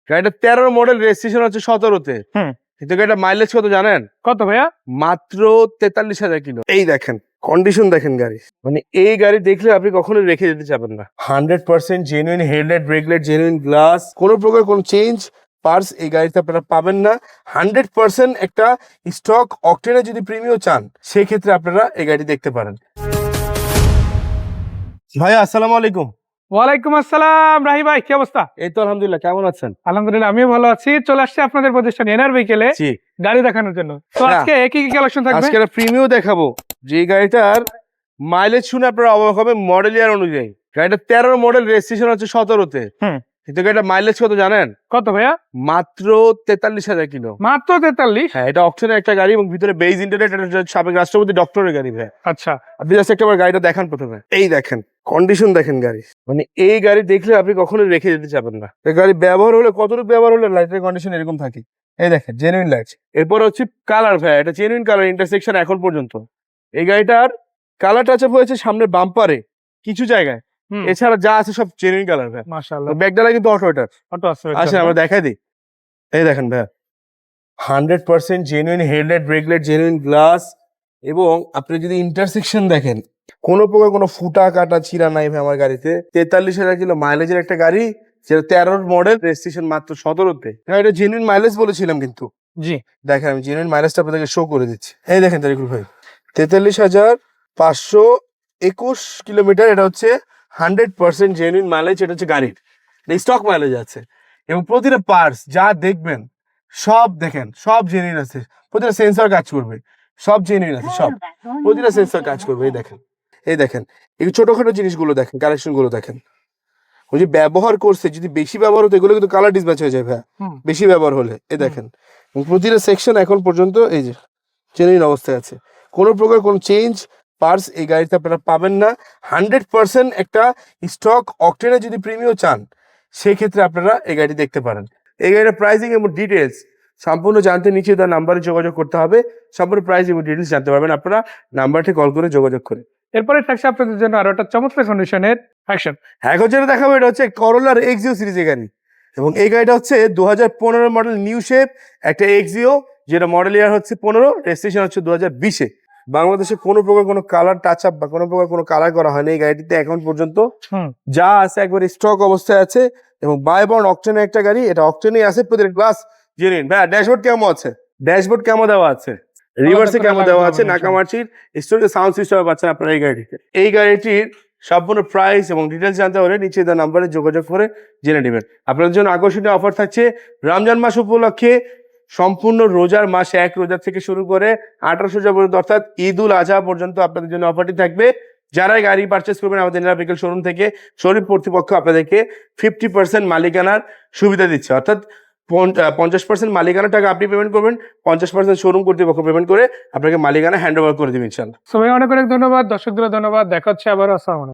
গাড়িটা 13 model, registration হচ্ছে 17-তে। কিন্তু গাড়িটা মাইলেজ কত জানেন? কত ভাইয়া? মাত্র 43,000 কিলো। এই দেখেন কন্ডিশন, দেখেন গাড়ি, মানে এই গাড়ি দেখলে আপনি কখনোই রেখে যেতে চাবেন না। 100% জেনুইন হেডলাইট, ব্রেকলাইট, জেনুইন গ্লাস, কোনো প্রকার কোনো চেঞ্জ পার্টস এই গাড়িতে আপনারা পাবেন না। 100% একটা স্টক অকটেনে যদি প্রিমিয়াম চান, সেই ক্ষেত্রে আপনারা এই গাড়ি দেখতে পারেন। ভাইয়া আসসালামু আলাইকুম। ওয়ালাইকুম আসসালাম রাহি ভাই, কি অবস্থা? এই তো আলহামদুলিল্লাহ, কেমন আছেন? আলহামদুলিল্লাহ আমিও ভালো আছি। চলে আসছি আপনাদের প্রতিষ্ঠান এনআর ভেহিকেলে জি, গাড়ি দেখানোর জন্য। তো হ্যাঁ। আজকে কি কি কালেকশন থাকবে? আজকে একটা প্রিমিয়াম দেখাবো, যে গাড়িটার মাইলেজ শুনে আপনারা অবাক হবেন মডেল ইয়ার অনুযায়ী। গাড়িটা 13 মডেল, রেজিস্ট্রেশন হচ্ছে 17-তে। কিন্তু গাড়িটা মাইলেজ কত জানেন? কত ভাইয়া? মাত্র 43,000 কিলো। মাত্র 43? হ্যাঁ, এটা অকশনের একটা গাড়ি এবং ভিতরে বেজ ইন্টারনেট, এটা সাবেক রাষ্ট্রপতি ডক্টরের গাড়ি ভাই। আচ্ছা, আপনি জাস্ট একবার গাড়িটা দেখান প্রথমে। এই দেখেন কন্ডিশন, দেখেন গাড়ি, মানে এই গাড়ি দেখলে আপনি কখনোই রেখে যেতে চাবেন না। এই গাড়ি ব্যবহার হলে, কতটুকু ব্যবহার হলে লাইটের কন্ডিশন এরকম থাকে। এই দেখেন জেনুইন লাইট। এরপর হচ্ছে কালার ভাই, এটা জেনুইন কালার, ইন্টারসেকশন এখন পর্যন্ত। এই গাড়িটার কালার টাচ আপ হয়েছে সামনের বাম্পারে কিছু জায়গায়, এছাড়া যা আছে সব জেনুইন কালার ভাই। মাশাআল্লাহ। ব্যাকডালা কিন্তু অটো, এটার অটো আছে। আসেন আমরা দেখাই দিই। এই দেখেন ভাই, 100% জেনুইন হেডলাইট, ব্রেকলাইট, জেনুইন গ্লাস, এবং আপনি যদি ইন্টারসেকশন দেখেন, কোনো প্রকার কোনো ফুটা কাটা চিরা নাই ভাই আমার গাড়িতে। 43,000 কিলো মাইলেজের একটা গাড়ি, যেটা 13 মডেল, রেজিস্ট্রেশন মাত্র 17-তে। এটা জেনুইন মাইলেজ বলেছিলাম কিন্তু। জি, দেখেন আমি জেনুইন মাইলেজটা আপনাদেরকে শো করে দিচ্ছি। এই দেখেন তারিকুল ভাই, 43,521 কিলোমিটার। এটা হচ্ছে 100% জেনুইন মাইলেজ, এটা হচ্ছে গাড়ির স্টক মাইলেজ আছে। এবং প্রতিটা পার্টস যা দেখবেন সব দেখেন, সব জেনুইন আছে। প্রতিটা সেন্সর কাজ করবে, সব জেনুইন আছে, সব প্রতিটা সেন্সর কাজ করবে। এই দেখেন, এই দেখেন, এই ছোটখাটো জিনিসগুলো দেখেন, কালেকশন গুলো দেখেন। ওই যে ব্যবহার করছে, যদি বেশি ব্যবহার হতো এগুলো কিন্তু কালার ডিসম্যাচ হয়ে যায় ভাই, বেশি ব্যবহার হলে। এই দেখেন, এবং প্রতিটা সেকশন এখন পর্যন্ত এই যে জেনুইন অবস্থায় আছে। কোনো প্রকার কোনো চেঞ্জ পার্টস এই গাড়িতে আপনারা পাবেন না। 100% একটা স্টক অকটেনে যদি প্রিমিয়াম চান, সেই ক্ষেত্রে আপনারা এই গাড়ি দেখতে পারেন। এই গাড়ির প্রাইসিং এবং ডিটেলস সম্পূর্ণ জানতে নিচে তার নাম্বারে যোগাযোগ করতে হবে। সম্পূর্ণ প্রাইস এবং ডিটেলস জানতে পারবেন আপনারা নাম্বারটি কল করে যোগাযোগ করে। এরপরে থাকছে আপনাদের জন্য আরো একটা চমৎকার কন্ডিশনের অ্যাকশন। এখন যেটা দেখাবো, এটা হচ্ছে করোলার এক্সিও সিরিজের গাড়ি, এবং এই গাড়িটা হচ্ছে 2015 মডেল নিউ শেপ একটা এক্সিও, যেটা মডেল ইয়ার হচ্ছে 15, রেজিস্ট্রেশন হচ্ছে 2020-এ। বাংলাদেশে কোনো প্রকার কোনো কালার টাচ আপ বা কোনো প্রকার কোনো কালার করা হয়নি এই গাড়িটিতে এখন পর্যন্ত। যা আছে একবার স্টক অবস্থায় আছে, এবং বাই বন্ড অকটেনের একটা গাড়ি, এটা অকটেনেই আছে। প্রতিটা গ্লাস জেনুইন ভাই। ড্যাশবোর্ড কেমন আছে? ড্যাশবোর্ড কেমন দেওয়া আছে, রিভার্সে কেমন দেওয়া আছে, নাকামার্চির স্টোরেজ সাউন্ড সিস্টেম পাচ্ছেন আপনারা এই গাড়িতে। এই গাড়িটির সম্পূর্ণ প্রাইস এবং ডিটেলস জানতে হলে নিচে দেওয়া নাম্বারে যোগাযোগ করে জেনে নেবেন। আপনাদের জন্য আকর্ষণীয় অফার থাকছে রমজান মাস উপলক্ষে। সম্পূর্ণ রোজার মাস, 1 রোজা থেকে শুরু করে 28 রোজা পর্যন্ত, অর্থাৎ ঈদ উল আজহা পর্যন্ত আপনাদের জন্য অফারটি থাকবে। যারাই গাড়ি পারচেস করবেন আমাদের এনআর ভেহিকল শোরুম থেকে, শোরুম কর্তৃপক্ষ আপনাদেরকে 50% মালিকানার সুবিধা দিচ্ছে। অর্থাৎ 50% মালিকানার টাকা আপনি পেমেন্ট করবেন, 50% শোরুম কর্তৃপক্ষ পেমেন্ট করে আপনাকে মালিকানা হ্যান্ড ওভার করে দিবেন ইনশাআল্লাহ। সবাই অনেক অনেক ধন্যবাদ, দর্শকদের ধন্যবাদ। দেখা হচ্ছে আবার। আসসালামু আলাইকুম।